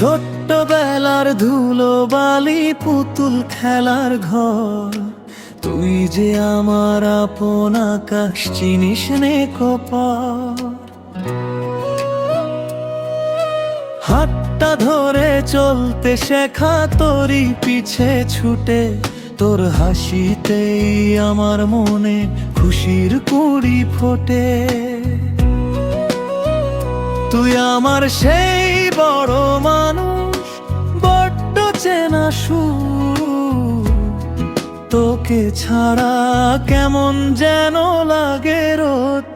ছোট্টবেলার ধুলো বালি পুতুল খেলার ঘর, তুই যে আমার আপন আকাশ, চিনিস নে কপাল। হাতটা ধরে চলতে শেখা তোরই পিছে ছুটে, তোর হাসিতেই আমার মনে খুশির কুড়ি ফোটে। তুই আমার সেই বড় মানুষ, বড্ড চেনা সুর, তোকে ছাড়া কেমন যেন লাগে রোদ্দুর।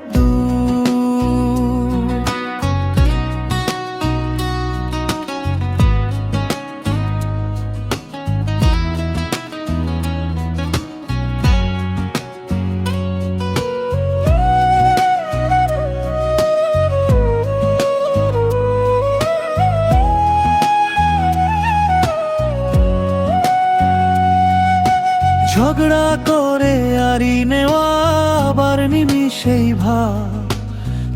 ঝগড়া করে আরি নেওয়া, আবার নিমিষেই ভাব,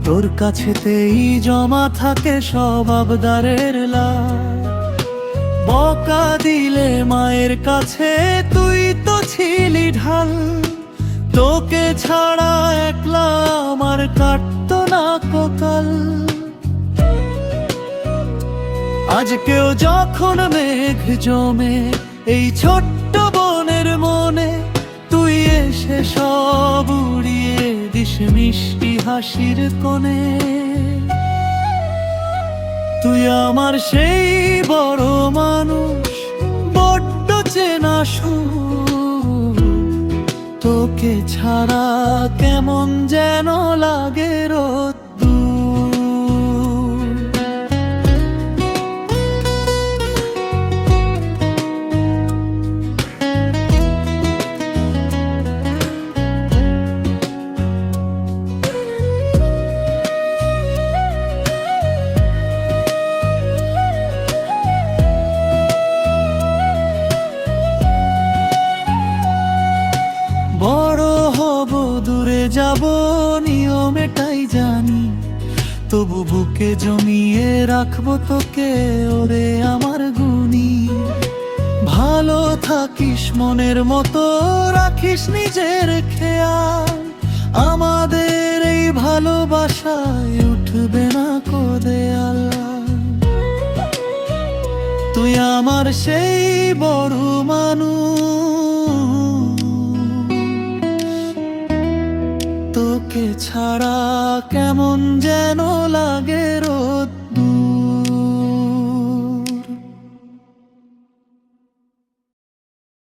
তোর কাছেতেই জমা থাকে সব আবদারের লাভ। বকা দিলে মায়ের কাছে তুই তো ছিলি ঢাল, তোকে ছাড়া একলা আমার কাটতো না কপাল। আজকেও যখন মেঘ জমে এই ছোট্ট বনের মনে, তুই এসে সব উড়িয়ে দিস মিষ্টি হাসির কোণে। তুই আমার সেই বড় মানুষ, বড্ড চেনা সুর, তোকে ছাড়া কেমন যেন লাগে রোদ্দুর। বড় হব দূরে যাব নিয়ম এটাই জানি, তবু বুকে জমিয়ে রাখবো তোকে ওরে আমার গুণী। ভালো থাকিস মনের মতো রাখিস নিজের খেয়াল, আমাদের এই ভালোবাসায় উঠবে না কোদেয়াল। তুই আমার সেই বড় মানুষ, তোকে ছাড়া কেমন যেন লাগে রোদ।